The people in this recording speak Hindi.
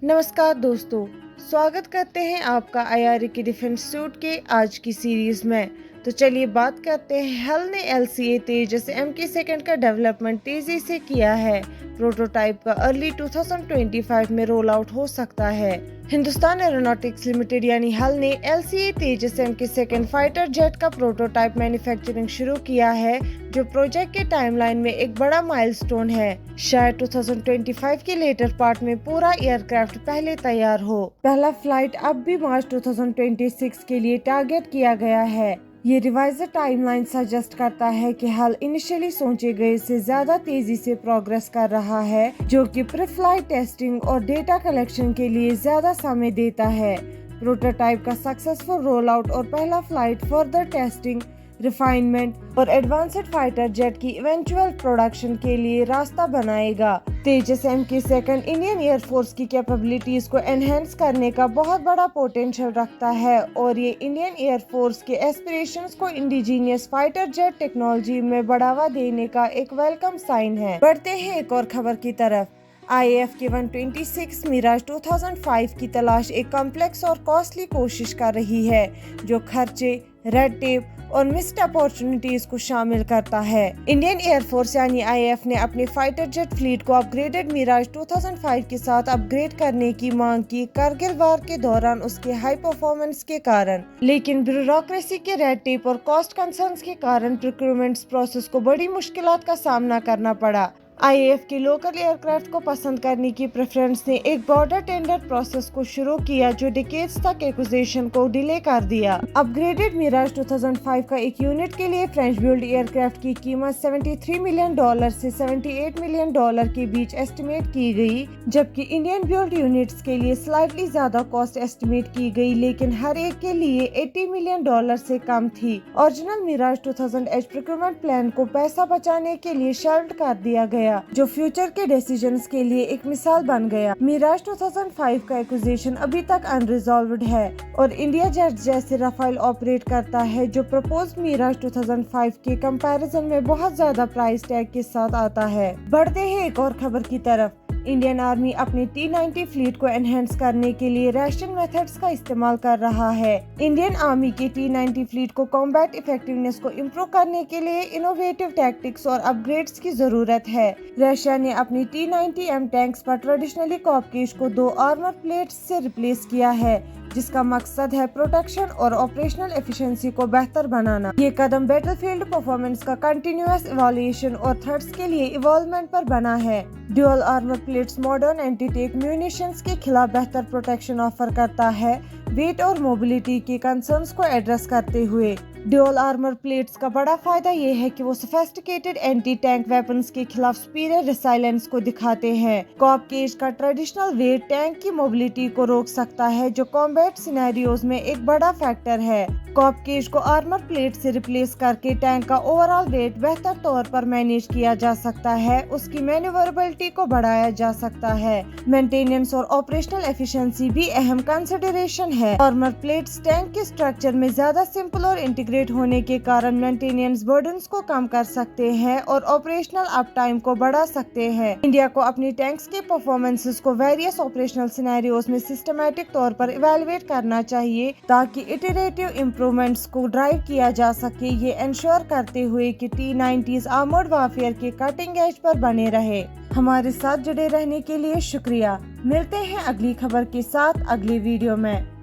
नमस्कार दोस्तों, स्वागत करते हैं आपका आईआरए के डिफेंस सूट के आज की सीरीज में। तो चलिए बात करते हैं। हल ने एलसीए तेजस MK2 का डेवलपमेंट तेजी से किया है। प्रोटोटाइप का अर्ली 2025 में रोल आउट हो सकता है। हिंदुस्तान एरोनॉटिक्स लिमिटेड यानी हल ने एलसीए तेजस MK2 फाइटर जेट का प्रोटोटाइप मैन्युफैक्चरिंग शुरू किया है, जो प्रोजेक्ट के टाइमलाइन में एक बड़ा माइलस्टोन है। शायद 2025 के लेटर पार्ट में पूरा एयरक्राफ्ट पहले तैयार हो। पहला फ्लाइट अब भी मार्च 2026 के लिए टारगेट किया गया है। ये रिवाइजर टाइमलाइन सजेस्ट करता है कि हल इनिशियली सोचे गए से ज्यादा तेजी से प्रोग्रेस कर रहा है, जो कि प्री फ्लाइट टेस्टिंग और डेटा कलेक्शन के लिए ज्यादा समय देता है। प्रोटोटाइप का सक्सेसफुल रोल आउट और पहला फ्लाइट फर्दर टेस्टिंग, रिफाइनमेंट और एडवांस्ड फाइटर जेट की इवेंचुअल प्रोडक्शन के लिए रास्ता बनाएगा। तेजस MK2 इंडियन एयरफोर्स की कैपेबिलिटीज को एनहेंस करने का बहुत बड़ा पोटेंशियल रखता है और ये इंडियन एयरफोर्स के एस्पिरेशंस को इंडिजीनियस फाइटर जेट टेक्नोलॉजी में बढ़ावा देने का एक वेलकम साइन है। बढ़ते हैं एक और खबर की तरफ। IAF के 126 मिराज 2005 की तलाश एक कॉम्प्लेक्स और कॉस्टली कोशिश कर रही है, जो खर्चे, रेड टेप और मिस्ड अपॉर्चुनिटीज को शामिल करता है। इंडियन एयरफोर्स यानी IAF ने अपने फाइटर जेट फ्लीट को अपग्रेडेड मिराज 2005 के साथ अपग्रेड करने की मांग की कारगिल वार के दौरान उसके हाई परफॉर्मेंस के कारण, लेकिन ब्यूरोक्रेसी के रेड टेप और कॉस्ट कंसर्न्स के कारण प्रोक्योरमेंट प्रोसेस को बड़ी मुश्किलात का सामना करना पड़ा। IAF के लोकल एयरक्राफ्ट को पसंद करने की प्रेफरेंस ने एक बॉर्डर टेंडर प्रोसेस को शुरू किया, जो डिकेड्स तक एक्विजिशन को डिले कर दिया। अपग्रेडेड मिराज 2005 का एक यूनिट के लिए फ्रेंच बिल्ड एयरक्राफ्ट की कीमत $73 मिलियन से $78 मिलियन के बीच एस्टिमेट की गई, जबकि इंडियन बिल्ड यूनिट्स के लिए स्लाइटली ज्यादा कॉस्ट एस्टिमेट की गई, लेकिन हर एक के लिए $80 मिलियन से कम थी। Original Miraj 2000H procurement plan को पैसा बचाने के लिए शेल्व्ड कर दिया गया, जो फ्यूचर के डिसीजंस के लिए एक मिसाल बन गया। मिराज 2005 का एक्विजिशन अभी तक अनरिजॉल्व्ड है और इंडिया जेट जैसे राफेल ऑपरेट करता है, जो प्रपोज्ड मिराज 2005 के कंपैरिजन में बहुत ज्यादा प्राइस टैग के साथ आता है। बढ़ते हैं एक और खबर की तरफ। इंडियन आर्मी अपनी T-90 फ्लीट को एनहेंस करने के लिए रेशन मेथड्स का इस्तेमाल कर रहा है। इंडियन आर्मी की T-90 फ्लीट को कॉम्बैट इफेक्टिवनेस को इम्प्रूव करने के लिए इनोवेटिव टैक्टिक्स और अपग्रेड्स की जरूरत है। रशिया ने अपनी T-90M टैंक्स पर ट्रेडिशनली कॉपकेज को 2 आर्मर प्लेट्स से रिप्लेस किया है, जिसका मकसद है प्रोटेक्शन और ऑपरेशनल एफिशिएंसी को बेहतर बनाना। ये कदम बैटलफील्ड परफॉर्मेंस का कंटिन्यूअस इवैल्यूएशन और थ्रेट्स के लिए इवॉल्वमेंट पर बना है। Dual armour plates modern anti-tank munitions के खिलाफ बेहतर प्रोटेक्शन ऑफर करता है, वेट और मोबिलिटी के कंसर्न्स को एड्रेस करते हुए। ड्यूअल आर्मर प्लेट्स का बड़ा फायदा ये है कि वो सोफिस्टिकेटेड एंटी टैंक वेपन्स के खिलाफ सुपीरियर रेसिलेंस को दिखाते हैं। कॉप केज का ट्रेडिशनल वेट टैंक की मोबिलिटी को रोक सकता है, जो कॉम्बैट सिनेरियोज में एक बड़ा फैक्टर है। कॉप केज को आर्मर प्लेट से रिप्लेस करके टैंक का ओवरऑल वेट बेहतर तौर पर मैनेज किया जा सकता है, उसकी मैन्यूवरेबिलिटी को बढ़ाया जा सकता है। मेंटेनेंस और ऑपरेशनल एफिशिएंसी भी अहम कंसिडरेशन है। आर्मर प्लेट्स टैंक के स्ट्रक्चर में ज्यादा सिंपल और इंटीग्रेट होने के कारण मेंटेनेंस बर्डन्स को कम कर सकते हैं और ऑपरेशनल अप टाइम को बढ़ा सकते हैं। इंडिया को अपनी टैंक्स के परफॉर्मेंसेस को वेरियस ऑपरेशनल सिनेरियोज में सिस्टमैटिक तौर पर इवैल्यूएट करना चाहिए, ताकि इटरेटिव इम्प्रूवमेंट्स को ड्राइव किया जा सके, ये इंश्योर करते हुए कि T-90s आर्मर्ड वारफेयर के कटिंग एज पर बने रहे। हमारे साथ जुड़े रहने के लिए शुक्रिया। मिलते हैं अगली खबर के साथ अगली वीडियो में।